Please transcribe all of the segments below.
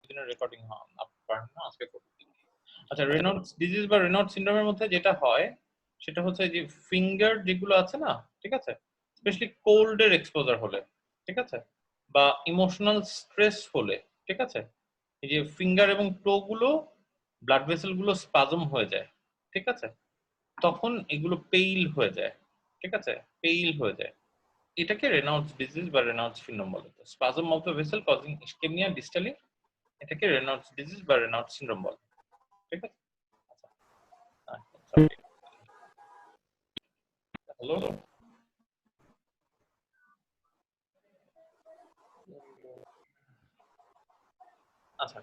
দিনের recording upload করেন না, আজকে করব। আচ্ছা, রেনল্ডস ডিজিজ বা রেনল্ডস সিনড্রোমের মধ্যে যেটা হয় সেটা হচ্ছে যে ফিঙ্গার যেগুলো আছে না, ঠিক আছে, স্পেশালি কোল্ড এর এক্সপোজার হলে, ঠিক আছে, বা ইমোশনাল স্ট্রেস হলে, ঠিক আছে, এই যে ফিঙ্গার এবং টো গুলো ব্লাড ভেসেল গুলো স্পাজম হয়ে যায়, ঠিক আছে, তখন এগুলো পেইল হয়ে যায়, ঠিক আছে, পেইল হয়ে যায়। এটাকে রেনল্ডস ডিজিজ বা রেনল্ডস সিনড্রোম বলে। Spasm of the vessel causing ischaemia distally, এটাকে রেনল্ডস ডিজিজ বা রেনল্ডস সিনড্রোম বলে, ঠিক আছে। হ্যালো, আচ্ছা,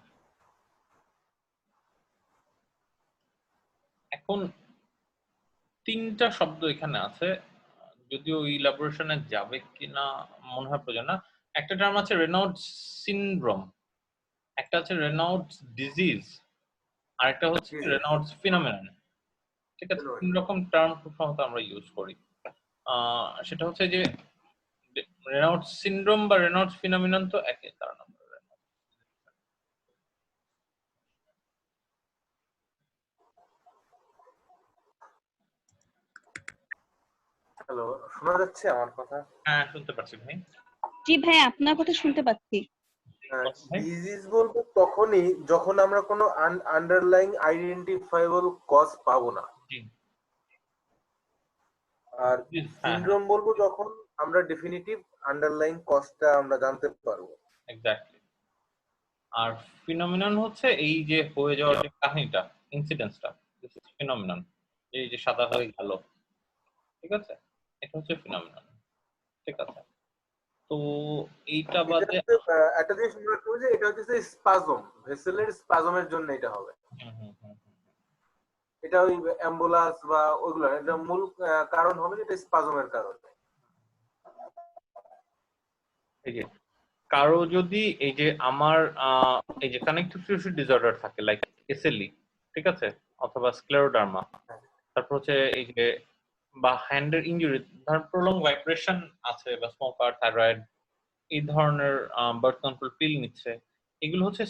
এখন তিনটা শব্দ এখানে আছে, যদিও ইলাবোরেশনে যাবে কিনা মনে হয় প্রয়োজন না। একটা টার্ম আছে রেনল্ডস সিনড্রোম, একটা আছে রেনল্ডস ডিজিজ, আর একটা হচ্ছে রেনল্ডস ফিনোমেনন, ঠিক আছে। তিন রকম টার্ম খুব সম্ভবত আমরা ইউজ করি। সেটা হচ্ছে যে রেনল্ডস সিনড্রোম বা রেনল্ডস ফিনোমেনন তো একই কারণ। হ্যালো, শোনা যাচ্ছে আমার কথা? হ্যাঁ, শুনতে পাচ্ছি ভাই। জি ভাই, আপনার কথা শুনতে পাচ্ছি। ডিজিজ বলবো তখনই যখন আমরা কোনো আন্ডারলাইং আইডেন্টিফাইবল কজ পাবো না। জি। আর হ্যাঁ, সিনড্রোম বলবো যখন আমরা ডেফিনিটিভ আন্ডারলাইং কজটা আমরা জানতে পারবো। এক্স্যাক্টলি। আর ফিনোমেনন হচ্ছে এই যে হয়ে যাওয়ার যে কাহিনীটা, ইনসিডেন্সটা, দিস ইজ ফিনোমেনন। এই যে সাদা হয়ে গেল, ঠিক আছে, এটা হচ্ছে ফিনোমেনন, ঠিক আছে। তো এইটা বাদে একটা জিনিস মনে রাখতে হবে যে এটা হচ্ছে স্পাজম, ভেসেলের স্পাজমের জন্য এটা হবে। এটা ওই অ্যাম্বুলান্স বা ওইগুলো, এটা মূল কারণ হবে যেটা স্পাজমের কারণে। এই যে কারো যদি এই যে আমার এই যে কানেকটিভ টিস্যু ডিসঅর্ডার থাকে, লাইক এসএলই, ঠিক আছে, অথবা স্ক্লেরোডার্মা, তারপর হচ্ছে এই যে বা হ্যান্ডের ইনজুরি, ধর প্রলং ভাইব্রেশন আছে, বা স্মোকার, থাইরয়েড, এই ধরনের বার্থ কন্ট্রোল পিল নিচ্ছে, এগুলো হচ্ছে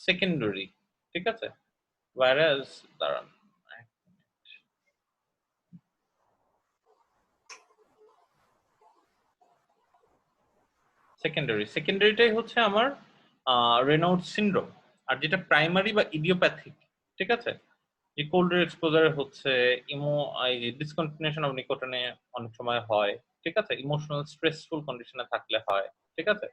সেকেন্ডারি, ঠিক আছে। ভাইরাস দাঁড়ান, সেকেন্ডারিটাই হচ্ছে আমার রেনল্ডস সিনড্রোম। আর যেটা প্রাইমারি বা ইডিওপ্যাথিক, ঠিক আছে, যে কোল্ড এক্সপোজারে হচ্ছে ইমো, এই যে ডিসকন্টিনিউশন অফ নিকোটিনে অনেক সময় হয়, ঠিক আছে, ইমোশনাল স্ট্রেসফুল কন্ডিশনে থাকলে হয়, ঠিক আছে,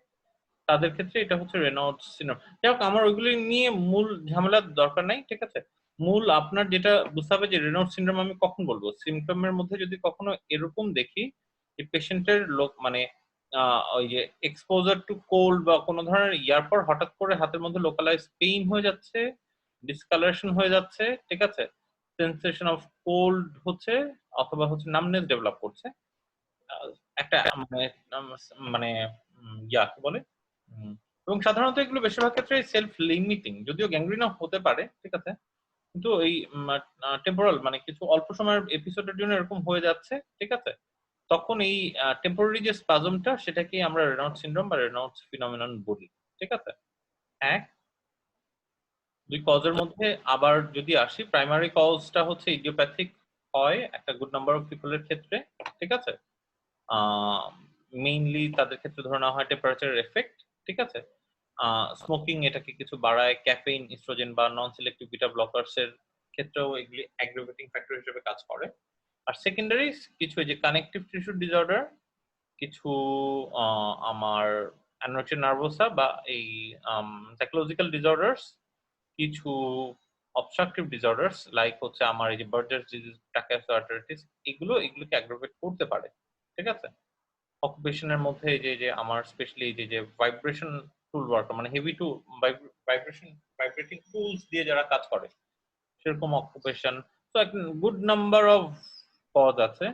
তাদের ক্ষেত্রে এটা হচ্ছে রেনল্ডস সিনড্রোম। যাই হোক, আমার ওইগুলি নিয়ে মূল ঝামেলার দরকার নাই, ঠিক আছে। মূল আপনার যেটা বুঝতে হবে যে রেনল্ডস সিনড্রোম আমি কখন বলবো, সিমটমের মধ্যে যদি কখনো এরকম দেখি যে পেশেন্টের লোক মানে ওই যে এক্সপোজার টু কোল্ড বা কোনো ধরনের ইয়ার পর হঠাৎ করে হাতের মধ্যে লোকালাইজ পেইন হয়ে যাচ্ছে, ডিসকালারেশন হয়ে যাচ্ছে, ঠিক আছে, সেন্সেশন অফ কোল্ড হচ্ছে, অথবা হচ্ছে নামনেস ডেভেলপ করছে, একটা মানে মানে ইয়া কি বলে, এবং সাধারণত এগুলো বেশিরভাগ ক্ষেত্রে সেলফ লিমিটিং, যদিও গ্যাংগ্রিনা হতে পারে, ঠিক আছে, কিন্তু এই টেম্পোরাল মানে কিছু অল্প সময়ের এপিসোডের জন্য এরকম হয়ে যাচ্ছে, ঠিক আছে, তখন এই টেম্পোরারি যে স্পাজমটা সেটাকে আমরা রেনল্ডস সিনড্রোম বা রেনল্ডস ফিনোমেনন বলি, ঠিক আছে। এক দুই কজের মধ্যে আবার যদি আসি, প্রাইমারি কজটা হচ্ছে ইডিওপ্যাথিক হয় একটা গুড নাম্বার অফ পিপলের ক্ষেত্রে, ঠিক আছে, মেইনলি তাদের ক্ষেত্রে ধরে নেওয়া হয় টেম্পারেচারের এফেক্ট, ঠিক আছে। স্মোকিং এটাকে কিছু বাড়ায়, ক্যাফেইন, ইস্ট্রোজেন বা নন সিলেক্টিভ বিটা ব্লকার্স এর ক্ষেত্রেও এগুলি অ্যাগ্রাভেটিং ফ্যাক্টর হিসেবে কাজ করে। আর সেকেন্ডারি কিছু এই যে কানেকটিভ টিস্যু ডিসঅর্ডার, কিছু আমার অ্যানোরেক্সিয়া নার্ভোসা বা এই সাইকোলজিক্যাল ডিসঅর্ডারস, কিছু অবস্ট্রাকটিভ ডিসঅর্ডারস লাইক হচ্ছে আমার এই যে বার্জার্স ডিজিজ, ট্রাকিওসার্টাইটিস, এগুলোকে অ্যাগ্রাভেট করতে পারে, ঠিক আছে। অকুপেশনের মধ্যে এই যে আমার স্পেশালি এই যে ভাইব্রেশন টুল ওয়ার্কার, মানে heavy two vibration vibrating tools দিয়ে যারা কাজ করে, সেরকম অকুপেশন। তো একটা গুড নাম্বার অফ কজ আছে,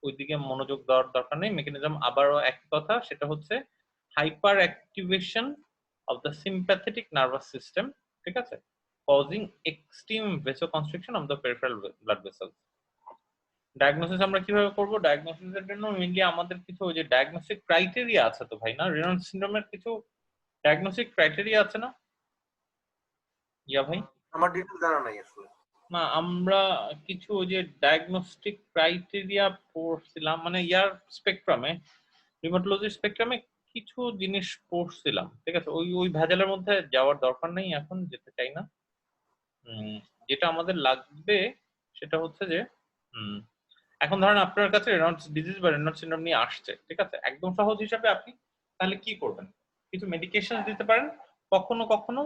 ওইদিকে মনোযোগ দেওয়ার দরকার নেই। মেকানিজম আবারও এক কথা, সেটা হচ্ছে hyper activation of the sympathetic nervous system, ঠিক আছে, causing extreme vasoconstriction of the peripheral blood vessels. Diagnosis আমরা কিভাবে করব? ডায়াগনোসিসের জন্য মেইনলি আমাদের কিছু ওই যে ডায়াগনস্টিক ক্রাইটেরিয়া আছে তো ভাই, না রেনল্ডস সিনড্রোমের কিছু ডায়াগনস্টিক ক্রাইটেরিয়া আছে না? ইয়া ভাই? আমার ডিটেইলস জানা নাই আসলে। না, আমরা কিছু ওই যে ডায়াগনস্টিক ক্রাইটেরিয়া পড়ছিলাম, মানে ইয়ার স্পেকট্রামে, রিউমাটোলজি স্পেকট্রামে কিছু জিনিস পড়ছিলাম। ঠিক আছে? ওই ভেজালের মধ্যে যাওয়ার দরকার নেই, এখন যেতে চাই না। যেটা আমাদের লাগবে সেটা হচ্ছে যে উম এখন ধরেন আপনার কাছে রেনল্ডস ডিজিজ বা রেনল্ডস সিনড্রোম নিয়ে আসছে। ঠিক আছে? একদম সহজ হিসাবে আপনি তাহলে কি করবেন? কিছু মেডিকেশন দিতে পারেন। কখনো, কখনো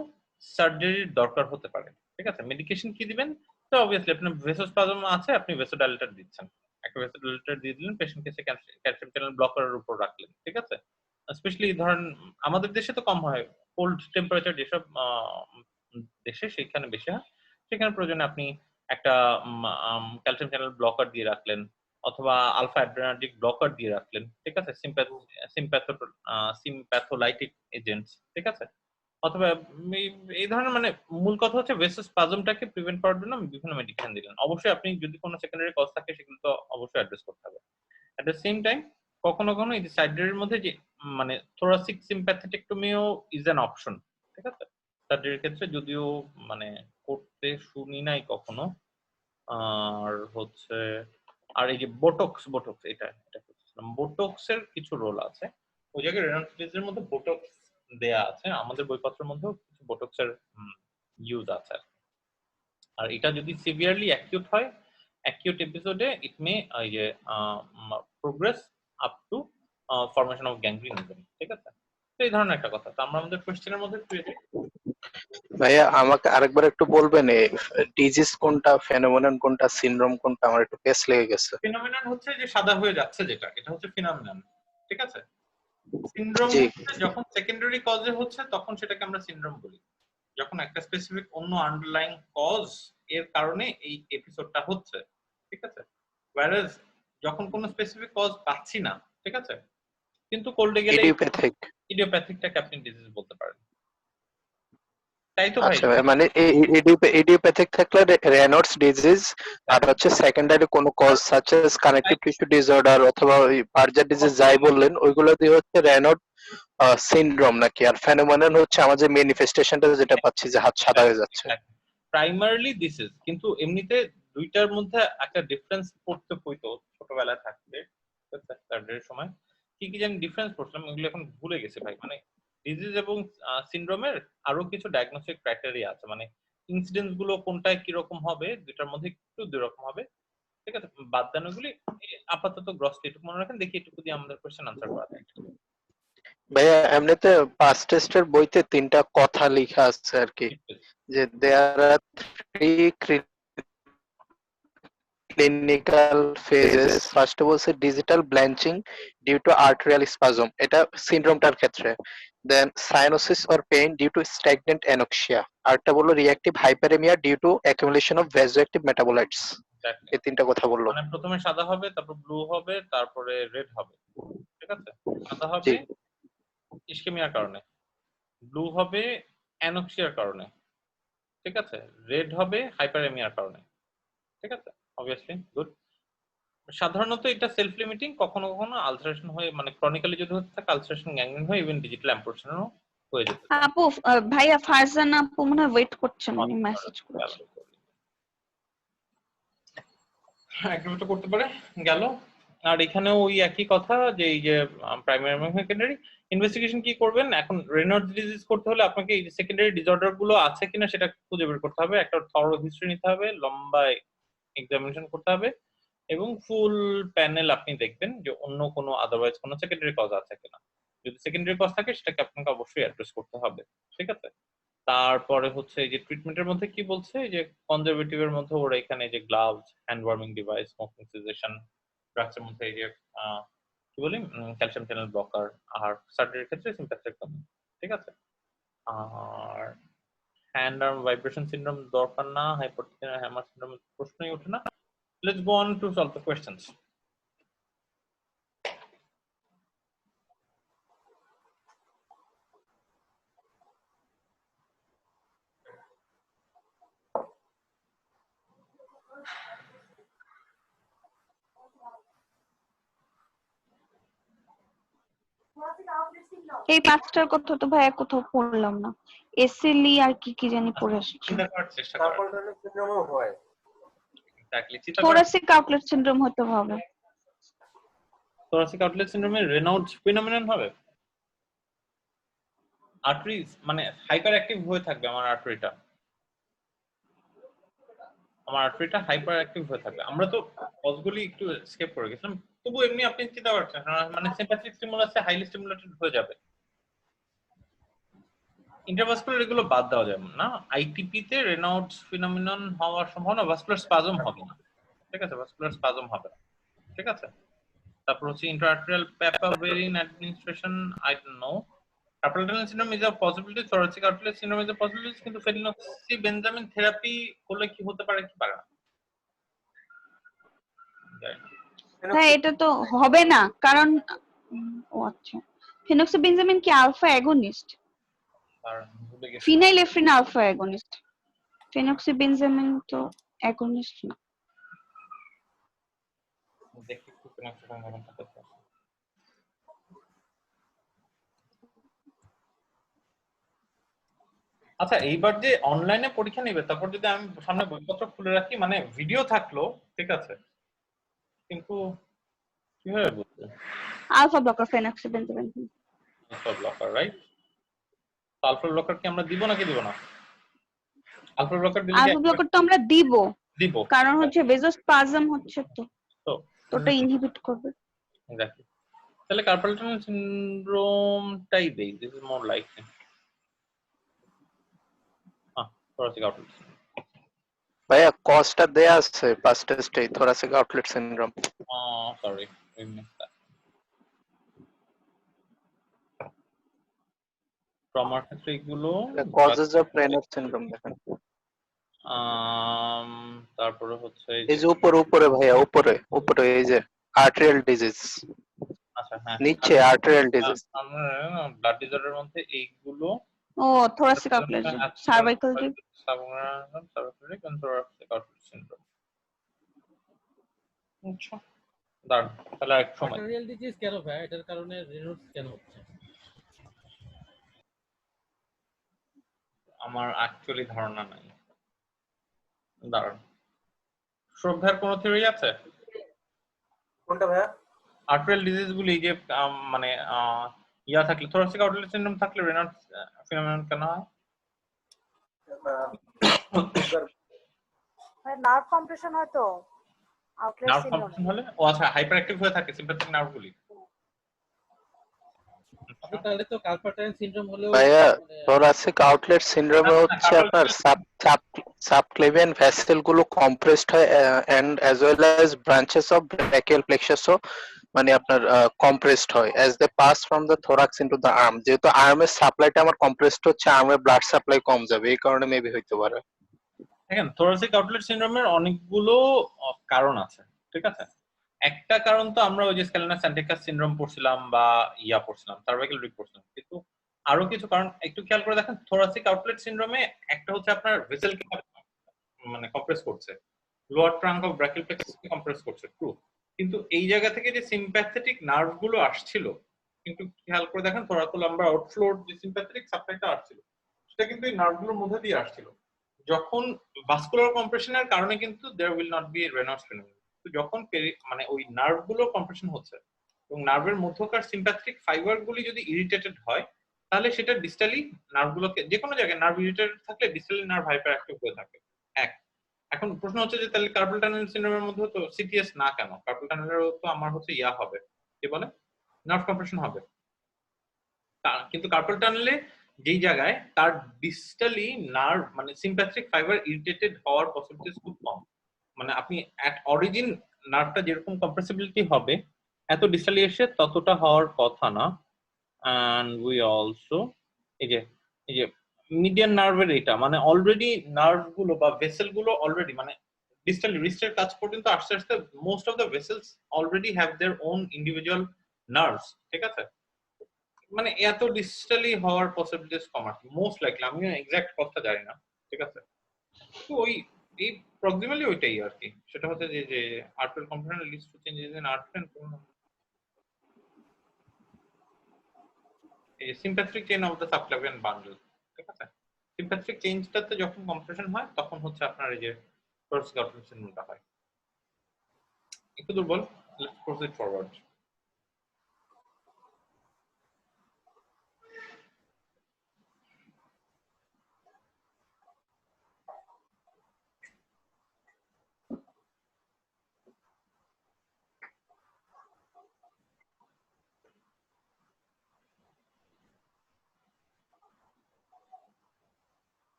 সার্জারির দরকার হতে পারে। ঠিক আছে? মেডিকেশন কি দিবেন? তো অবভিয়াসলি আপনার ভেসোস্পাজম আছে, আপনি ভেসোডাইলেটর দিচ্ছেন। একটা ভেসোডাইলেটর দিয়ে দিলেন, পেশেন্টকে সে ক্যালসিয়াম চ্যানেল ব্লকারের উপর রাখলেন। ঠিক আছে? স্পেশালি ধরেন আমাদের দেশে তো কম হয়। কোল্ড টেম্পারেচার যেসব দেশে সেখানে বেশি হয়। সেখানে প্রয়োজনে আপনি একটা ক্যালসিয়াম চ্যানেল ব্লকার দিয়ে রাখলেন, অথবা আলফা অ্যাড্রেনার্জিক ব্লকার দিয়ে রাখলেন। ঠিক আছে? সিম্প্যাথোলাইটিক এজেন্টস। ঠিক আছে? অথবা এই এই ধরনের, মানে মূল কথা হচ্ছে ভেসোস্পাজমটাকে প্রিভেন্ট করার জন্য বিভিন্ন মেডিকেশন দিলেন। অবশ্যই আপনি যদি কোনো সেকেন্ডারি কজ থাকে সেগুলো তো অবশ্যই অ্যাড্রেস করতে হবে। এট দ্য সেম টাইম কখনো, কখনো এই যে সার্জারির মধ্যে যে মানে থোরাসিক সিম্প্যাথেটেক্টমিও ইজ অ্যান অপশন। ঠিক আছে? সার্জারির ক্ষেত্রে যদিও মানে করতে শুনি নাই কখনো। আর হচ্ছে আর এই যে বোটক্স এটা বলছিলাম। বোটক্স এর কিছু রোল আছে। ওই জায়গায় রেনাল্টস এর মধ্যে বোটক্স দেয়া আছে। আমাদের বইপত্রের মধ্যেও কিছু বোটক্স এর ইউজ আছে। আর এটা যদি সিভিয়ারলি অ্যাকিউট হয়, অ্যাকিউট এপিসোডে ইট মে এই যে progress up to formation of gangrene even. ঠিক আছে? তো এই ধরনের একটা কথা। তো আমরা আমাদের কোশ্চেনের মধ্যে ফিরে যাই। ভাইয়া আমাকে আরেকবার একটু বলবেন ডিজিজ কোনটা, ফেনোমেনন কোনটা, সিনড্রোম কোনটা? আমার একটু পেস লেগে গেছে। ফিনোমেনন হচ্ছে যে সাদা হয়ে যাচ্ছে যেটা, এটা হচ্ছে ফিনোমেনন। ঠিক আছে? সিনড্রোম জি। হচ্ছে যখন সেকেন্ডারি কজে হচ্ছে তখন সেটাকে আমরা সিনড্রোম বলি। যখন একটা স্পেসিফিক অন্য আন্ডারলাইং কজ এর কারণে এই এপিসোডটা হচ্ছে। ঠিক আছে? whereas যখন কোনো স্পেসিফিক কজ পাচ্ছি না, ঠিক আছে, কিন্তু কোল্ডে গেলে ইডিওপ্যাথিক। ইডিওপ্যাথিকটাকে আপনি ডিজিজ বলতে পারেন। তাই তো ভাই? আচ্ছা ভাই, মানে ইডিওপ্যাথিক থাকলে রেনল্ডস ডিজিজ, আর হচ্ছে সেকেন্ডারি কোনো cause such as connective tissue disorder অথবা ওই বার্জার ডিজিজ যাই বললেন ওইগুলো দিয়ে হচ্ছে রেনল্ড সিনড্রোম নাকি? আর ফেনোমেনন হচ্ছে আমাদের ম্যানিফেস্টেশনটা যেটা পাচ্ছি যে হাত সাদা হয়ে যাচ্ছে। প্রাইমারিলি দিস ইজ, কিন্তু এমনিতে দুইটার মধ্যে একটা ডিফারেন্স পড়তে হইতো ছোটবেলায় থাকতে। সার্জারির সময় কি কি জানি ডিফারেন্স পড়ছিলাম, এগুলো এখন ভুলে গেছি ভাই। মানে ডিজিজ এবং সিনড্রোমের আরো কিছু ডায়াগনস্টিক ক্রাইটেরিয়া আছে, মানে ইনসিডেন্স গুলো কোনটায় কিরকম হবে, দুইটার মধ্যে একটু দুই রকম হবে। ঠিক আছে? বাদ দেন ওগুলি, আপাতত গ্রসলি এটুকু মনে রাখেন। দেখি এটুকু দিয়ে আমাদের কোশ্চেন আনসার করা যায়। ভাইয়া এমনিতে পাস টেস্টের বইতে 3টা কথা লেখা আছে আর কি, যে দেয়ার আর 3 ক্লিনিক্যাল ফেজেস। ফার্স্টে বলছে digital blanching due to arterial spasm, এটা সিনড্রোমটার ক্ষেত্রে। Then cyanosis or pain due to stagnant anoxia. আরটা বললো reactive hyperaemia due to accumulation of vasoactive metabolites. এই 3টা কথা বললো। মানে প্রথমে সাদা হবে, তারপর ব্লু হবে, তারপরে রেড হবে। ঠিক আছে? সাদা জি। হবে ইসকেমিয়ার কারণে, ব্লু হবে অ্যানোক্সিয়ার কারণে, ঠিক আছে, রেড হবে হাইপারএমিয়ার কারণে। ঠিক আছে? Obviously good. সাধারণত এটা সেলফ লিমিটিং, কখনো কখনো আলসারেশন হয়ে, মানে ক্রনিক্যালি যদি হতে থাকে আলসারেশন গ্যাংগ্রিন হয়ে ইভেন ডিজিটাল অ্যাম্পুটেশনও হয়ে যেতে পারে। আপু ভাইয়া ফারজান আপু মনে হয় ওয়েট করছেন, উনি মেসেজ করেছেন। এগ্রিমেন্টও করতে পারে। গেল। আর এখানেও ওই একই কথা, যে এই যে প্রাইমারি এবং সেকেন্ডারি ইনভেস্টিগেশন কি করবেন, এখন রেনল্ডস ডিজিজ করতে হলে আপনাকে এই যে সেকেন্ডারি ডিসঅর্ডার গুলো আছে কিনা সেটা খুঁজে বের করতে হবে। একটা থরো হিস্ট্রি নিতে হবে, লম্বা এক্সামিনেশন করতে হবে, এবং ফুল প্যানেল আপনি দেখবেন যে অন্য কোনো আদারওয়াইজ কোনো সেকেন্ডারি কজ আছে কিনা। যদি সেকেন্ডারি কজ থাকে সেটাকে আপনাকে অবশ্যই অ্যাড্রেস করতে হবে। ঠিক আছে? তারপরে হচ্ছে এই যে ট্রিটমেন্টের মধ্যে কি বলছে, যে কনজারভেটিভ এর মধ্যে ওরা এখানে যে gloves, hand warming device, smoking cessation, drugs এর মধ্যে এই যে কি বলি ক্যালসিয়াম চ্যানেল ব্লকার, আর সার্জারির ক্ষেত্রে সিম্প্যাথেক্টমি। ঠিক আছে? আর হ্যান্ড আর্ম ভাইব্রেশন সিনড্রোম দরকার না, হাইপোটেনশন হ্যামার সিনড্রোম প্রশ্নই ওঠে না। Let's go on to solve the questions. এই পাঁচটার কথা তো ভাইয়া কোথাও পড়লাম না। এসএলই আর কি কি জানি পড়ে আসছি। চিন্তা করার চেষ্টা করেন। কার্পল টানেল সিনড্রোমও হয়। এক্স্যাক্টলি, চিন্তা করেন। থোরাসিক আউটলেট সিনড্রোম হতে হবে। থোরাসিক আউটলেট সিনড্রোমে রেনাউড ফিনোমেনন হবে। আর্টারি মানে হাইপার অ্যাক্টিভ হয়ে থাকবে আমার আর্টারিটা। হাইপার অ্যাক্টিভ হয়ে থাকবে। আমরা তো কজগুলি একটু স্কেপ করে গেছিলাম, তবু এমনি আপনি চিন্তা করছেন মানে সিম্প্যাথিক স্টিমুলাসে হাইলি স্টিমুলেটেড হয়ে যাবে। ইন্টারভাস্কুলার এগুলো বাদ দেওয়া যাবে না। আইটিপি তে রেনাউড ফিনোমেনন হওয়ার সম্ভাবনা, ভাস্কুলার স্পাজম হবে না, ঠিক আছে, ভাস্কুলার স্পাজম হবে না, ঠিক আছে। তারপর হচ্ছে intra arterial papaverine administration, I don't know. Carpal tunnel syndrome is a possibility, thoracic outlet syndrome is a possibility, কিন্তু ফেলিনোক্সি বেনজামিন থেরাপি হলে কি হতে পারে কি পারে না। হ্যাঁ, এটা তো হবে না, কারণ ও আচ্ছা, ফেনোক্সিবেনজামিন কি আলফা অ্যাগনিস্ট? আর ভুলে গেছি। ফিনাইলেফ্রিন আলফা অ্যাগনিস্ট, ফেনোক্সিবেনজামিন তো অ্যাগনিস্ট না। দেখি একটু ফেনোক্সি বেনজামিনটা কোথায়। আচ্ছা, এইবার যে অনলাইনে পরীক্ষা নেবে, তারপর যদি আমি সামনে বইপত্র খুলে রাখি, মানে ভিডিও থাকলো ঠিক আছে, কিন্তু কিভাবে বুঝবে? Alpha blocker phenoxybenzamine. Alpha blocker, right? Alpha blocker কি আমরা দিব নাকি দিব না? আলফা ব্লকার দিলে কি আলফা ব্লকার তো আমরা দিব, দিব, কারণ হচ্ছে ভেজোস্পাজম হচ্ছে তো তো ওটা ইনহিবিট করবে। এক্স্যাক্টলি। তাহলে কার্পাল টানেল সিনড্রোমটাই দেই, this is more likely. Thoracic outlet. ভাইয়া কজটা দেয়া আছে ফার্স্ট টেস্টে thoracic outlet syndrome. Sorry, we missed that. ট্রমার ক্ষেত্রে এগুলো কজেস অফ রেনাউড সিনড্রোম দেখেন। তারপরে হচ্ছে এই যে উপরে ভাইয়া উপরে এই যে আর্টেরিয়াল ডিজিজ, আচ্ছা হ্যাঁ, নিচে আর্টেরিয়াল ডিজিজ। আমরা ব্লাড ডিসঅর্ডারের মধ্যে এইগুলো ও thoracic outlet, cervical rib, cervical and thoracic outlet syndrome। আচ্ছা, দাঁড়ান তাহলে এক সময় আর্টেরিয়াল ডিজিজ কেন ভাই? এটার কারণে রেনাউডস কেন হচ্ছে? আমার অ্যাকচুয়ালি ধারণা নাই। দাঁড়ান, শ্রদ্ধার কোনো থিওরি আছে? কোনটা ভাইয়া? আর্টেরিয়াল ডিজিজ গুলি যে মানে ইয়া থাকলে, থোরাসিক আউটলেট সিনড্রোম থাকলে রেনাউড ফিনোমেনন কেন হয়? নার্ভ কম্প্রেশন হয় তো, আউটলেট নার্ভ সিনড্রোম। কম্প্রেশন হলে, ও আচ্ছা, হাইপার অ্যাক্টিভ হয়ে থাকে সিম্প্যাথিক নার্ভগুলি। আপনি তাহলে তো কার্পাল টানেল সিনড্রোম হলেও ভাইয়া থোরাসিক আউটলেট সিনড্রোমে হচ্ছে আপনার সাবক্লেভিয়ান ভেসেল গুলো কম্প্রেসড হয় and as well as branches of brachial প্লেক্সাসও মানে আপনার কম্প্রেসড হয় as they pass from the thorax into the arm. যেহেতু আর্মের সাপ্লাইটা আমার কম্প্রেসড হচ্ছে, আর্মের ব্লাড সাপ্লাই কম যাবে, এই কারণে মেবি হইতে পারে। দেখেন, থোরাসিক আউটলেট সিনড্রোমের অনেকগুলো কারণ আছে, ঠিক আছে। একটা কারণ তো আমরা ওই যে স্ক্যালেনা স্যান্টিকাস সিনড্রোম পড়ছিলাম বা ইয়া পড়ছিলাম, সার্ভাইকাল রিপ পড়ছিলাম, কিন্তু আরো কিছু কারণ একটু খেয়াল করে দেখেন। থোরাসিক আউটলেট সিনড্রোমে একটা হচ্ছে আপনার ভেসেলকে মানে কম্প্রেস করছে, লোয়ার ট্রাঙ্ক অফ ব্র্যাকিয়াল প্লেক্সাসকে কম্প্রেস করছে, ট্রু। কিন্তু এই জায়গা থেকে যে সিম্প্যাথেটিক নার্ভ গুলো আসছিল, কিন্তু খেয়াল করে দেখেন থোরাকোলাম্বার আউটফ্লোর যে সিম্প্যাথেটিক সাপ্লাইটা আসছিল, সেটা কিন্তু এই নার্ভগুলোর মধ্যে দিয়ে আসছিল। যখন ভাস্কুলার কম্প্রেশনের কারণে কিন্তু there will not be Raynaud's phenomenon. তো যখন মানে ওই নার্ভগুলো কম্প্রেশন হচ্ছে এবং নার্ভের মধ্যকার সিম্প্যাথেটিক ফাইবার গুলি যদি ইরিটেটেড হয়, তাহলে সেটা ডিস্টালি নার্ভগুলোকে, যে কোনো জায়গায় নার্ভ ইরিটেটেড থাকলে ডিস্টালি নার্ভ হাইপার অ্যাক্টিভ হয়ে থাকে। এক, এখন প্রশ্ন হচ্ছে যে তাহলে কার্পাল টানেল সিনড্রোমের মধ্যে তো সিটিএস না কেন? কার্পাল টানেলেরও তো আমার হচ্ছে ইয়া হবে, কি বলে, নার্ভ কম্প্রেশন হবে। কিন্তু কার্পাল টানেলে যেই জায়গায় তার ডিস্টালি নার্ভ মানে সিম্প্যাথেটিক ফাইবার ইরিটেটেড হওয়ার পসিবিলিটিস খুব কম। মানে আপনি অ্যাট অরিজিন নার্ভটা যেরকম কম্প্রেসিবিলিটি হবে, এত ডিস্টালি এসে ততটা হওয়ার কথা না। এন্ড উই অলসো এই যে মিডিয়ান নার্ভের এটা মানে অলরেডি নার্ভ গুলো বা ভেসেল গুলো অলরেডি মানে ডিস্টালি রিস্টের কাছ পর্যন্ত আস্তে আস্তে most of the vessels already have their own individual nerves, ঠিক আছে। মানে এত ডিস্টালি হওয়ার পসিবিলিটিস কম আছে মোস্ট লাইকলি, আমি এক্সাক্ট কথা জানি না, ঠিক আছে। তো ওই এই প্রক্সিমালি ওইটাই আর কি, সেটা হচ্ছে যে arterial compression leads to changes in artery. এই sympathetic chain of the subclavian bundle, ঠিক আছে? সিম্প্যাথিক চেইনটাতে যখন কম্প্রেশন হয় তখন হচ্ছে আপনার এই যে Creutzfeldt-Jakob সিনড্রোমটা হয়। একটু দুর্বল। Let's proceed forward.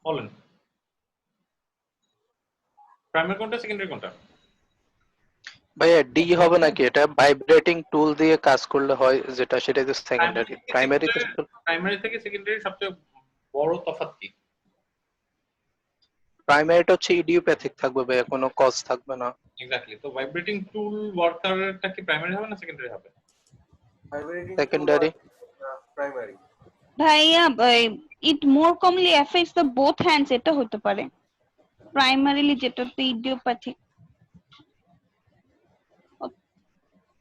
বলেন প্রাইমারি কোনটা সেকেন্ডারি কোনটা? ভাইয়া ডি হবে নাকি? এটা ভাইব্রেটিং টুল দিয়ে কাজ করলে হয় যেটা, সেটা তো সেকেন্ডারি। প্রাইমারিতে প্রাইমারি থেকে সেকেন্ডারি সবচেয়ে বড় তফাৎ কি? প্রাইমারিটা হচ্ছে ইডিওপ্যাথিক থাকবে ভাইয়া, কোনো কজ থাকবে না। এক্স্যাক্টলি। তো ভাইব্রেটিং টুল ওয়ার্কারটা কি প্রাইমারি হবে না সেকেন্ডারি হবে? সেকেন্ডারি। প্রাইমারি। ভাইয়া ইট মোর কমলি এফেক্টস দ্য বোথ হ্যান্ডস, এটা হতে পারে প্রাইমারিলি, যেটাতে ইডিওপ্যাথিক।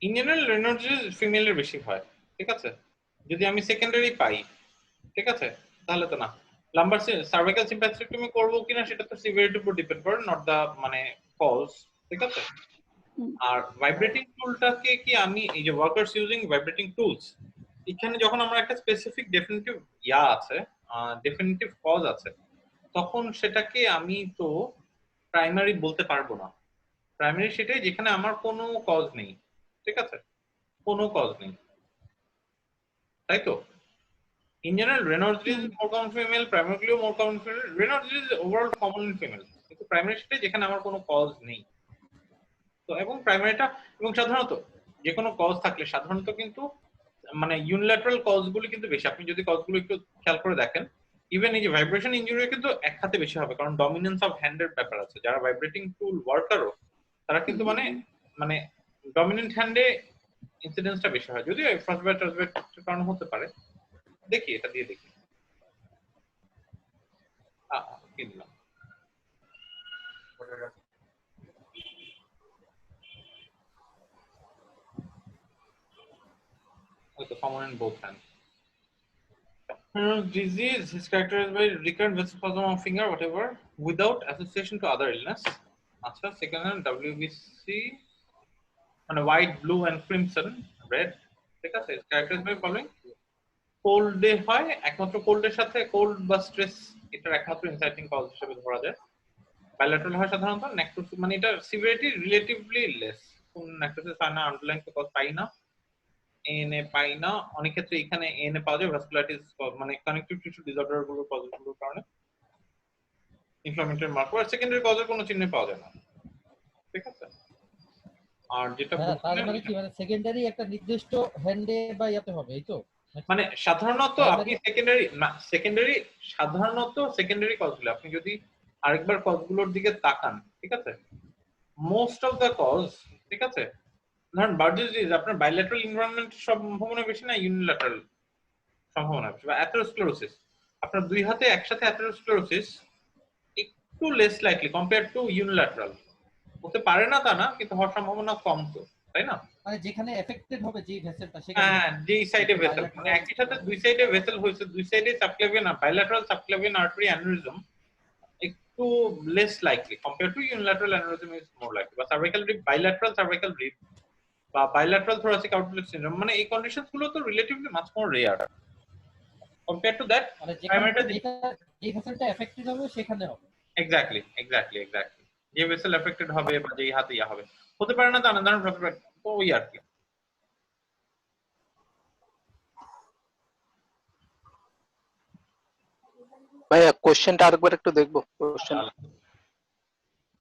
ইন জেনারেল রেনার্জিস ফিমেলের বেশি হয়, ঠিক আছে? যদি আমি সেকেন্ডারি পাই, ঠিক আছে, তাহলে তো না। লাম্বার সার্ভাইকাল সিম্প্যাথেক্টমি করবো কিনা সেটা তো সিভিয়ারিটির উপর ডিপেন্ড করে, নট দা মানে কজ, ঠিক আছে? আর ভাইব্রেটিং টুলটাকে কি আমি এই যে ওয়ার্কার্স ইউজিং ভাইব্রেটিং টুলস, এখানে যখন আমরা একটা স্পেসিফিক ডেফিনিটিভ আছে, ডেফিনিটিভ কজ আছে, তখন সেটাকে আমি তো প্রাইমারি বলতে পারবো না। প্রাইমারি সেটাই যেখানে আমার কোনো কজ নেই, ঠিক আছে, কোনো কজ নেই, তাই তো? In general, Raynaud's disease is more common in female, primarily more common in female. Raynaud's disease is overall common in female. কিন্তু প্রাইমারি সেটাই যেখানে আমার কোনো কজ নেই। তো এবং প্রাইমারিটা এবং সাধারণত যে কোনো কজ থাকলে সাধারণত কিন্তু মানে ইউনিল্যাটারাল কজগুলো কিন্তু বেশি। আপনি যদি কজগুলো একটু খেয়াল করে দেখেন, ইভেন এই যে ভাইব্রেশন ইনজুরি কিন্তু এক হাতে বেশি হবে, কারণ ডমিনেন্স অফ হ্যান্ডের ব্যাপার আছে। যারা ভাইব্রেটিং টুল ওয়ার্কারও তারা কিন্তু মানে মানে ডমিনেন্ট হ্যান্ডে ইনসিডেন্সটা বেশি হয়। যদিও ফার্স্ট বাইট টার্স্ট বাইটের কারণে হতে পারে। দেখি এটা দিয়ে দেখি। কি দিলাম? Okay, common in both hands. Disease is characterized by recurrent vasospasm of finger, whatever, without association to other illness. আচ্ছা, second hand WBC মানে white, blue and crimson red, ঠিক আছে? Characterized by following: cold day হয়, একমাত্র কোল্ডের সাথে cold বা stress এটার একমাত্র ইনসাইটিং কজ হিসেবে ধরা যায়। বাইলেটারাল হয় সাধারণত, নেক্রোসিস মানে এটা সিভিয়ারিটি রিলেটিভলি লেস, কোন নেক্রোসিস হয় না, আন্ডারলাইন কজ পাই না, এএনএ পাই না। অনেক ক্ষেত্রে এখানে এএনএ পাওয়া যায় ভাস্কুলাইটিস মানে কানেকটিভ টিস্যু ডিসঅর্ডার গুলোর কজগুলোর কারণে, ইনফ্লামেটরি মার্কার। আর সেকেন্ডারি কজের কোনো চিহ্ন পাওয়া যায় না, ঠিক আছে? আর যেটা হ্যাঁ, তার মানে কি, মানে সেকেন্ডারি একটা নির্দিষ্ট হ্যান্ডে বা ইয়াতে হবে, এই তো? মানে সাধারণত আপনি সেকেন্ডারি সাধারণত সেকেন্ডারি কজগুলো আপনি যদি আরেকবার কজগুলোর দিকে তাকান, ঠিক আছে, মোস্ট অফ দ্য কজ, ঠিক আছে, ধরুন বার্জেস ডিজিজ আপনার বাইলেটারাল এনভায়রনমেন্টের সম্ভাবনা বেশি না ইউনিল্যাটারাল সম্ভাবনা বেশি? বা অ্যাথেরোস্ক্লেরোসিস, আপনার দুই হাতে একসাথে অ্যাথেরোস্ক্লেরোসিস একটু less likely compare to unilateral. হতে পারে না তা না, কিন্তু হওয়ার সম্ভাবনা কম তো, তাই না? মানে যেখানে এফেক্টেড হবে যে ভেসেলটা, সেখানে হ্যাঁ, যেই সাইডে ভেসেল, মানে একই সাথে দুই সাইডে ভেসেল হয়েছে, দুই সাইডে subclavian bilateral subclavian artery aneurysm একটু less likely compare to unilateral aneurysm is more likely, বা cervical rib, bilateral cervical rib বা বাইলেটারাল থোরাসিক আউটলেট সিনড্রোম, মানে এই কন্ডিশনস গুলো তো relatively much more rare compare to that. মানে প্রাইমারিটা যে ভেসেলটা affected হবে সেখানে হবে। এক্স্যাক্টলি যে ভেসেল এফেক্টেড হবে বা যেই হাতে ইয়া হবে, হতে পারে না তা না, ধরুন তো ওই আর কি। ভাইয়া কোশ্চেনটা আরেকবার একটু দেখবো কোশ্চেন।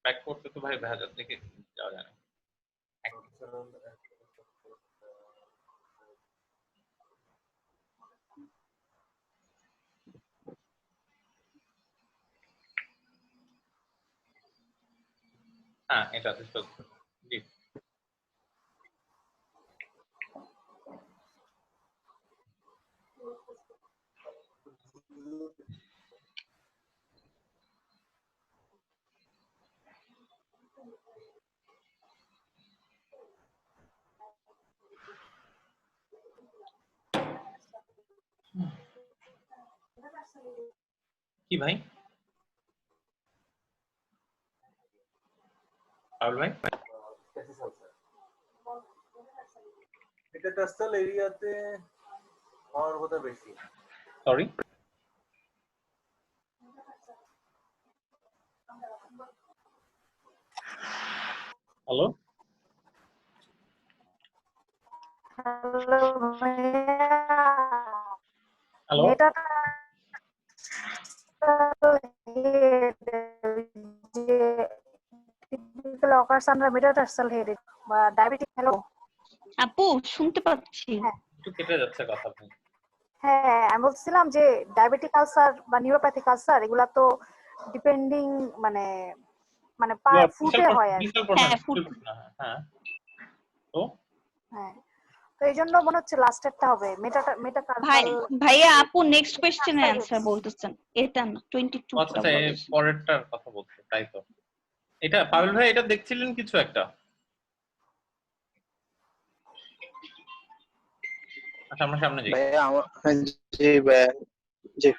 ব্যাক করতে তো ভাই ভেজা দেখে যাওয়া যায় না। হ্যাঁ, এটা জি। কি ভাই? পারুল ভাই? মেটাটার্সাল এরিয়াতে হওয়ার কথা বেশি। সরি, হ্যালো, হ্যালো হ্যালো, মেটা যে typical occurs under metatarsal head বা ডায়াবেটিক। হ্যালো আপু শুনতে পাচ্ছি। একটু কেটে যাচ্ছে কথা ভাই। হ্যাঁ, আমি বলছিলাম যে ডায়াবেটিক আলসার বা নিউরোপ্যাথিক আলসার এগুলা তো ডিপেন্ডিং মানে মানে ফুটে হয় আর কি। হ্যাঁ, ফুট। হ্যাঁ, তো হ্যাঁ, তো এই জন্য মনে হচ্ছে লাস্টেরটা হবে ভাইয়া আপু নেক্সট কোশ্চেনের অ্যান্সার বলতেছেন, এটা না 22 আচ্ছা আচ্ছা, এর পরেরটার কথা বলতে, তাই তো? এটা পারুল ভাই, এটা দেখছিলেন কিছু একটা? আচ্ছা, আমরা সামনে যাই, ভাইয়া আমার জি ভাইয়া, জি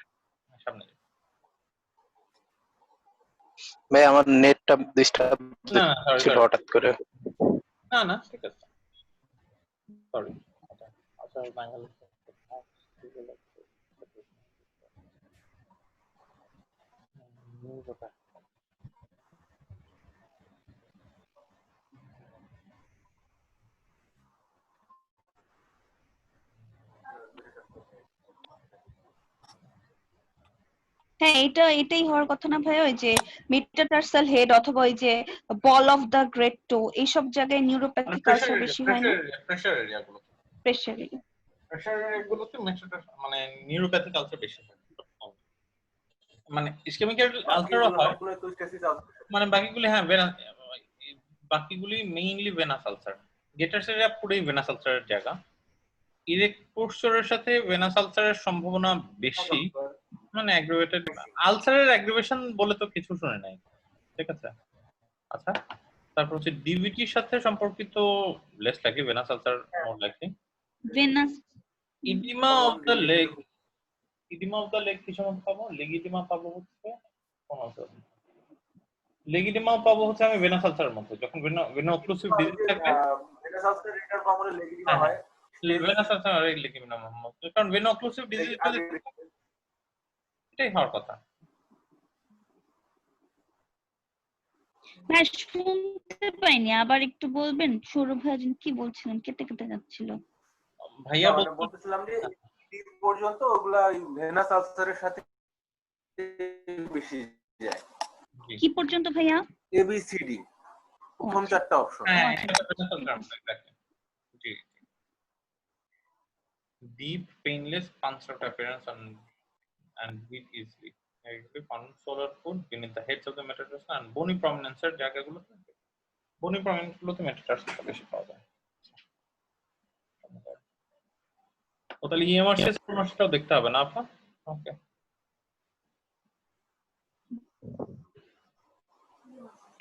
সামনে যাই। ভাই আমার নেটটা ডিস্টার্ব না না, সরি ছিল হঠাৎ করে। না না, ঠিক আছে, সরি। আচ্ছা, বাঙালি হ্যাঁ, এটাই হওয়ার কথা না ভাই? ওই যে মেটাটার্সাল হেড অথবা ওই যে বল অফ দা গ্রেট টো, এইসব জায়গায় নিউরোপ্যাথিক আলসার বেশি হয় না? প্রেসার এরিয়াগুলো, প্রেশারি প্রেসার এরিয়াগুলোতে মানে নিউরোপ্যাথিক আলসার বেশি হয়। মানে ইসকেমিক আলসারও হয়, মানে বাকিগুলি হ্যাঁ বাকিগুলি mainly venous ulcer. Gaiters area পুরোই ভেনাস আলসারের জায়গা। ইরেক্ট পোস্চারের সাথে ভেনাস আলসারের সম্ভাবনা বেশি, মানে অ্যাগ্রিভেটেড আলসারের অ্যাগ্রিভেশন বলে তো কিছু শুনে নাই, ঠিক আছে? আচ্ছা, তারপর হচ্ছে ডিভিটির সাথে সম্পর্কিত less likely, venous ulcer more likely. Venous oedema of the leg, oedema of the leg কিছু মত পাবো, লেগিডিমা পাবো হচ্ছে কোন অঞ্চল, লেগিডিমা পাবো হচ্ছে আমি ভেনাস আলসারের মধ্যে, যখন ভেনা অক্লুসিভ ডিজিজ থাকবে। ভেনাস আলসার রিটার কমনে লেগিডিমা হয়, ভেনাস আলসার আর লেগিডিমা, কারণ ভেনা অক্লুসিভ ডিজিজ এটাই হওয়ার কথা। ভাই শুনতে পাইনি, আবার একটু বলবেন? সৌরভ ভাইজান কি বলছিলেন? কেটে কেটে যাচ্ছিল। ভাইয়া বলতেছিলাম যে এই পর্যন্ত ওগুলা ভেনাস আলসারের সাথে বেশি যায়। কি পর্যন্ত ভাইয়া? এবিসিডি প্রথম চারটা অপশন। হ্যাঁ, এটা venous ulcer G. Deep, painless puncture appearance and breathe easily. Usually found solar food beneath the heads of the metatarsal and bony prominence এর জায়গাগুলোতে, bony prominence গুলোতে metatarsal বেশি পাওয়া যায়। ও তাহলে ইএমআর শেষটাও দেখতে হবে না আপনার? ওকে,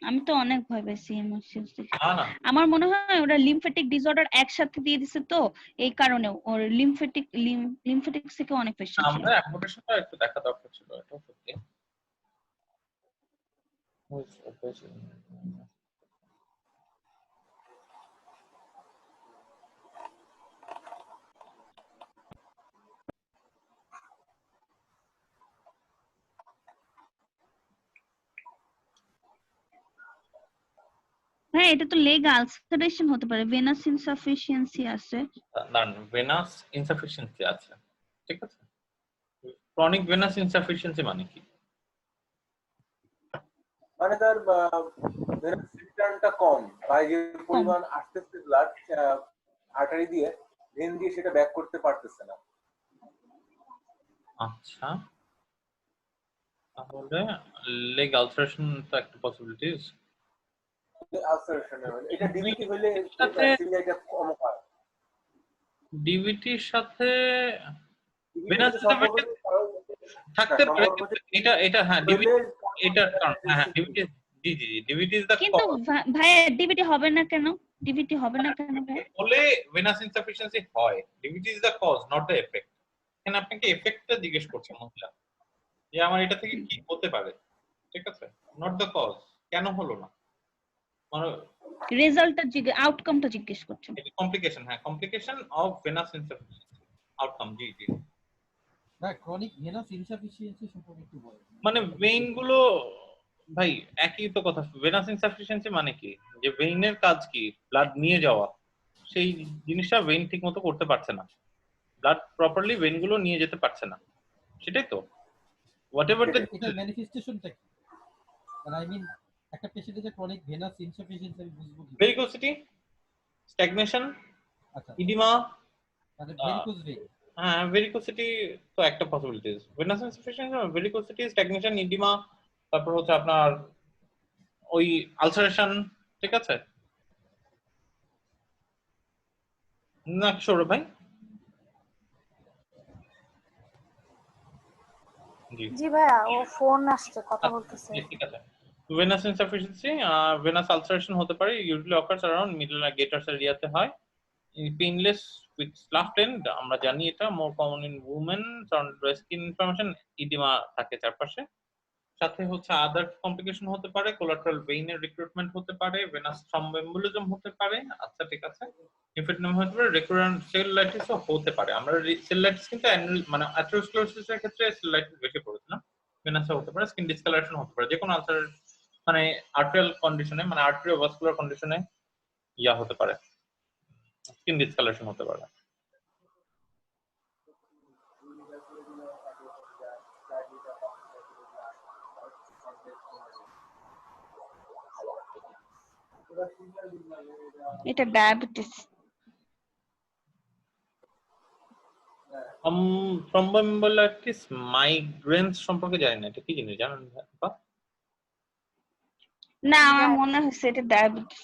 আমি তো অনেক ভয় পাইছি এমোশনস দেখে। না না, আমার মনে হয় ওরা লিম্ফেটিক ডিসঅর্ডার একসাথে দিয়ে দিছে, তো এই কারণে ওর লিম্ফেটিক্স থেকে অনেক পেশেন্ট ছিল। আমরা অ্যাকোমোডেশনটা একটু দেখা দরকার ছিল, এটা সত্যি। হ্যাঁ, এটা তো লেগ আলসারেশন হতে পারে, ভেনাস ইনসাফিসিয়েন্সি আছে। না, ভেনাস ইনসাফিসিয়েন্সি আছে, ঠিক আছে? ক্রনিক ভেনাস ইনসাফিসিয়েন্সি মানে কি? মানে তার ভেনাস রিটার্নটা কম, বা যে পরিমাণ আসতেছে ব্লাড আর্টারি দিয়ে ভেন দিয়ে সেটা ব্যাক করতে পারতেছে না। আচ্ছা, তাহলে লেগ আলসারেশন তো একটা পসিবিলিটিস। আলসারেশন এটা ডিভিটি হইলে সিলিয়াটা কম হয়। ডিভিটির সাথে ভেনাস ইনসাফিসিয়েন্সি থাকতে পারে, এটা হ্যাঁ ডিভিটি, এটা কারণ হ্যাঁ ডিভিটি, জি জি ডিভিটি ইজ দা কিন্তু ভাই ডিভিটি হবে না কেন? ডিভিটি হবে না কেন ভাই? বলে ভেনাস ইনসাফিসিয়েন্সি হয়, DVT is the cause not the effect. এখানে আপনাকে এফেক্টটা জিজ্ঞেস করছেন মহিলা। যে আমার এটা থেকে কি হতে পারে, ঠিক আছে, নট দ্য কজ, কেন হলো না, মানে রেজাল্টটা আউটকামটা জিজ্ঞেস করছেন। কমপ্লিকেশন, হ্যাঁ complication of venous insufficiency outcome. জি জি, না ক্রনিক ভেনাস ইনসাফিসিয়েন্সি সম্পর্কে একটু বলেন। মানে ভেইন গুলো ভাই একই তো কথা। ভেনাস ইনসাফিসিয়েন্সি মানে কি, যে ভেইনের কাজ কি, ব্লাড নিয়ে যাওয়া, সেই জিনিসটা ভেইন ঠিক মতো করতে পারছে না, ব্লাড প্রপারলি ভেইন গুলো নিয়ে যেতে পারছে না, সেটাই তো হোয়াট এভার দ্য এটার ম্যানিফেস্টেশনটা কি? মানে আই মিন একটা পেশেন্টের যে ক্রনিক ভেনাস ইনসাফিসিয়েন্সি আমি বুঝবো কি? ভেরিকোসিটি, স্ট্যাগনেশন, আচ্ছা ইডিমা। মানে ভেরিকোজ ভেইন। হ্যাঁ ভেরিকোসিটি তো একটা possibilities, venous insufficiency, varicosity, stagnation, oedema, তারপর হচ্ছে আপনার ওই আলসারেশন, ঠিক আছে না সৌরভ ভাই? জি জি ভাইয়া, ও ফোন আসছে, কথা বলতেছে। ঠিক আছে। ভেনাস ইনসাফিসিয়েন্সি, ভেনাস আলসারেশন হতে পারে, usually occurs around middle gaiters এরিয়াতে হয়, পেইনলেস উইথ স্লাফট এন্ড, আমরা জানি এটা more common in women, surrounded by skin inflammation, oedema থাকে চারপাশে, সাথে হচ্ছে আদার কমপ্লিকেশন হতে পারে, কোলাটারাল ভেইনের রিক্রুটমেন্ট হতে পারে, ভেনাস থ্রম্বোএম্বোলিজম হতে পারে, আচ্ছা ঠিক আছে, ইনফেক্টিভ হতে পারে, রিকুরেন্ট সেলুলাইটিসও হতে পারে। আমরা সেলুলাইটিস কিন্তু মানে অ্যাথেরোস্ক্লেরোসিসের ক্ষেত্রে সেলুলাইটিস বেশি পড়েছে না, ভেনাসও হতে পারে, স্কিন ডিসকালারেশন হতে পারে, যে কোনো আলসার মানে আর্টেরিয়াল কন্ডিশনে, মানে আর্টেরিওভাস্কুলার কন্ডিশনে ইয়া হতে পারে, স্কিন ডিসকালারেশন হতে পারে। এটা ডায়াবেটিস। থ্রম্বোএম্বোলাইটিস মাইগ্রেনস সম্পর্কে জানি না, এটা কি জিনিস জানেন বা? না আমার মনে হচ্ছে এটা ডায়াবেটিস।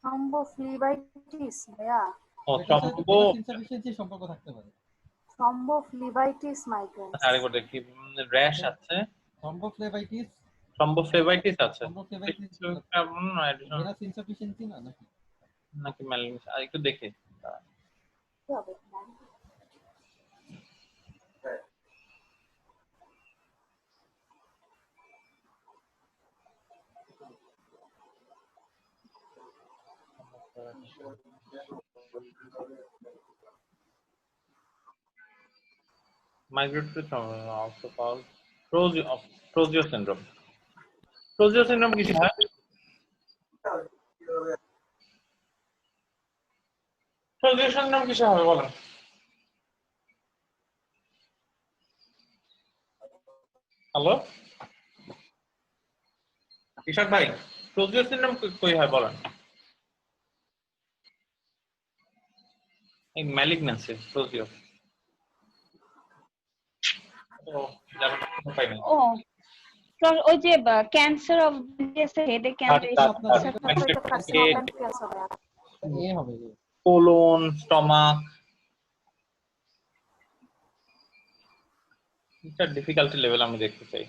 থ্রম্বোফ্লিবাইটিস ভাইয়া, ও এটার সাথে থ্রম্বো, ভেনাস ইনসাফিসিয়েন্সি সম্পর্ক থাকতে পারে। থ্রম্বোফ্লিবাইটিস মাইগ্রেন্স। আরেকবার দেখি, র্যাশ আছে, থ্রম্বোফ্লেবাইটিস, থ্রম্বোফ্লেবাইটিস আছে, থ্রম্বোফ্লেবাইটিস কেমন ভেনাস ইনসাফিসিয়েন্সি না নাকি? নাকি ম্যালিগনেন্স, আর একটু দেখে। কি হবে? Migratory thrumbus, also called Prozio syndrome. Prozio syndrome কিসে হয়? Prozio syndrome কিসে হবে বলেন? হ্যালো ইশাক ভাই, Prozio syndrome কই হয় বলেন? এই ম্যালিগন্যান্সি Prozio। ও জানেন না, পাই না। ও তো ওই যে ক্যান্সার অফ হেডে ক্যান্সার, এ হবে কোলন, স্টমাক, এটা ডিফিকাল্টি লেভেল আমি দেখতে চাই।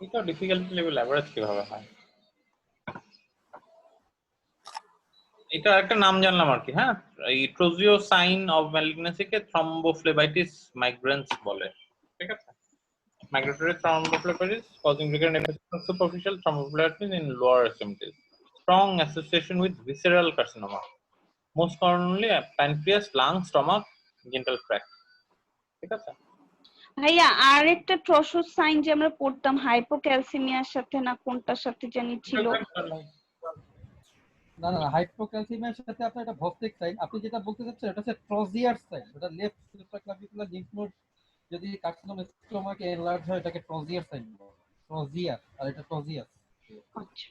এটা ডিফিকাল্টি লেভেল এভারেজ কিভাবে হয়? এটা একটা নাম জানলাম আর কি। হ্যাঁ, এই ট্রোজিও সাইন অফ ম্যালিগনেন্সি কে থ্রম্বোফ্লেবাইটিস মাইগ্রেন্স বলে, ঠিক আছে। Migratory thrombophlebitis causing recurrent episodes of superficial thrombophlebitis in lower extremities. Strong association with visceral carcinoma. Most commonly pancreas, lung, stomach, genital tract. ঠিক আছে। ভাইয়া আর একটা ট্রসোস সাইন যে আমরা পড়তাম হাইপোক্যালসিমিয়ার সাথে না কোনটার সাথে জানি ছিল? না না হাইপোক্যালসিমিয়ার সাথে আপনার এটা ভস্তিক সাইন, আপনি যেটা বলতে চাচ্ছেন এটা হচ্ছে ট্রজিয়ার সাইন, এটা লেফট সুপ্রাক্লাভিকুলার লিম্ফ নোড যদি কার্সিনোম স্টোমাকে এনলার্জ হয় এটাকে ট্রজিয়ার সাইন বলে, ট্রজিয়ার, আর এটা ট্রজিয়াস। আচ্ছা,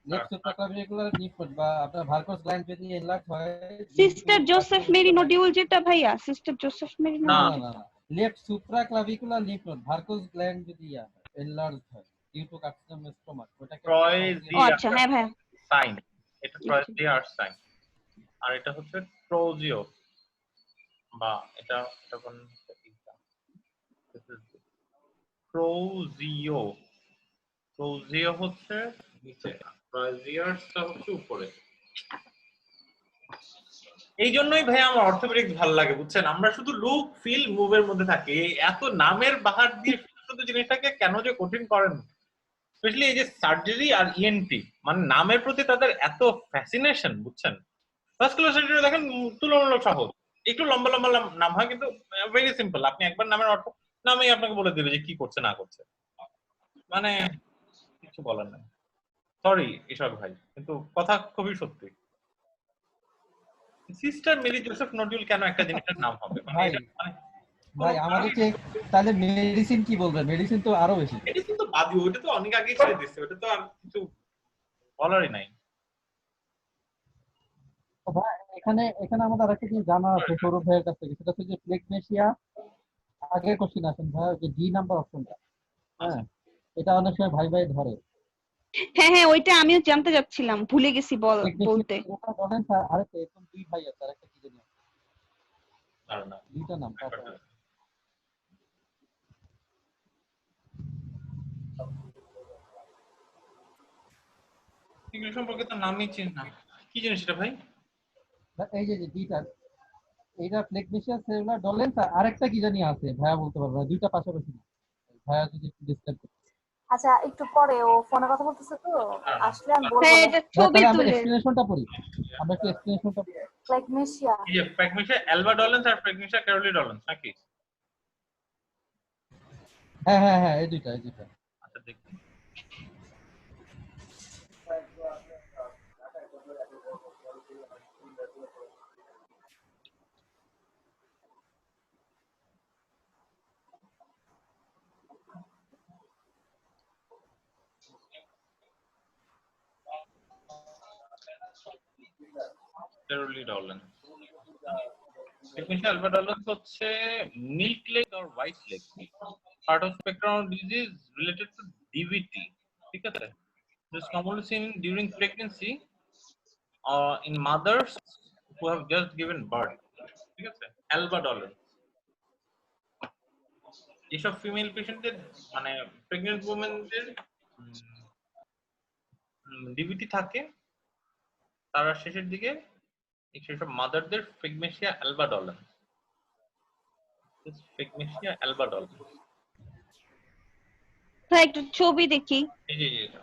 লেফট সুপ্রাক্লাভিকুলার লিম্ফ নোড বা আপনার ভার্কাস গ্ল্যান্ড যদি এনলার্জ হয়, সিস্টার জোসেফ মেরি নোডিউল যেটা ভাইয়া, সিস্টার জোসেফ মেরি না নোডিউল। না না লেফট সুপ্রাক্লাভিকুলার লিম্ফ নোড ভার্কাস গ্ল্যান্ড যদি এনলার্জ হয় ডিউ টু কার্সিনোম স্টোমাক ওটাকে ও আচ্ছা, হ্যাঁ ভাইয়া সাইন, এটা ট্রজিয়ার সাইন, আর এটা হচ্ছে ট্রোজিও বা এটা কোন প্রোজিও প্রোজিও হচ্ছে নিচে, প্রোজিয়ার্সটা হচ্ছে উপরে। এই জন্যই ভাই আমার অর্থোপেডিক্স ভালো লাগে, বুঝছেন? আমরা শুধু লুক ফিল মুভের মধ্যে থাকি, এই এত নামের বাহার দিয়ে শুধু জিনিসটাকে কেন যে কঠিন করেন, স্পেশালি এই যে সার্জারি আর ইএনটি, মানে নামের প্রতি তাদের এত ফ্যাসিনেশন, বুঝছেন? ভাস্কুলার সার্জারি দেখেন তুলনামূলক সহজ, একটু লম্বা লম্বা নাম হয় কিন্তু ভেরি সিম্পল। আপনি একবার নামের অর্থ নামেই আপনাকে বলে দিবে যে কি করছে না করছে, মানে কিছু বলার নাই। সরি এসব ভাই, কিন্তু কথা খুবই সত্যি। সিস্টার মেরি জোসেফ নডিউল কেন একটা জিনিসের নাম হবে? মানে ভাই এটা মানে ভাই আমাদেরকে তাহলে মেডিসিন কি বলবেন? মেডিসিন তো আরো বেশি। এটা কিন্তু বাদি, ওটা তো অনেক আগেই ছেড়ে দিচ্ছে, ওটা তো আর কিছু বলারই নাই। তো ভাই এখানে এখানে আমাদের আরেকটা জিনিস জানা আছে সৌরভ ভাইয়ের কাছ থেকে, সেটা হচ্ছে যে প্লেগনেশিয়া। আগের কোশ্চিন আসেন ভাই, যে ডি নাম্বার অপশনটা, হ্যাঁ, এটা অনেক সময় ভাই ভাই ধরে। হ্যাঁ হ্যাঁ, ওইটা আমিও জানতে যাচ্ছিলাম, ভুলে গেছি বলতে। প্লেগনেশিয়া বলেন স্যার, আরেকটা এরকম দুই ভাই আছে, আরেকটা কি জানি আছে। আর না, দুইটা নাম তারপর এগুলো সম্পর্কে তো নামই চিনি না, কি জিনিস এটা ভাই? এই যে যে দুইটা, এইটা প্লেগনেশিয়া সেলুলার ডলেন্স, আর আরেকটা কি জানি আছে, ভাইয়া বলতে পারবে না, দুইটা পাশাপাশি না। ভাইয়া যদি একটু ডিসক্রাইব করতে। আচ্ছা একটু পরে, ও ফোনে কথা বলতেছে তো, আসলে আমি বলবো। হ্যাঁ, এটা ছবি তাহলে আমরা তুলে। এক্সপ্লেনেশনটা পড়ি, আমরা একটু এক্সপ্লেনেশনটা পড়ি। প্লেগনেশিয়া। এই যে প্রেগনেন্সি অ্যালবা ডলেন্স আর প্রেগনেন্সি ক্যারোলি ডলেন্স নাকি? হ্যাঁ হ্যাঁ হ্যাঁ, এই দুইটা এই দুইটা। আচ্ছা দেখি। ক্যারোলি ডলেন্স, প্রেগনেন্সি অ্যালবা ডলেন্স হচ্ছে মিল্ক লেগ আর white leg, part of spectrum of disease related to DVT, ঠিক আছে? This is commonly seen during pregnancy in mothers who have just given birth, ঠিক আছে? অ্যালবা ডলেন্স যেসব ফিমেল পেশেন্টদের, মানে প্রেগনেন্ট ওমেনদের ডিভিটি থাকে, তারা শেষের দিকে সেসব মাদারদের ফ্রেগমেশিয়া অ্যালবা ডলেন্স, ফ্রেগমেশিয়া অ্যালবা ডলেন্স। ভাই একটু ছবি দেখি। এই যে এটা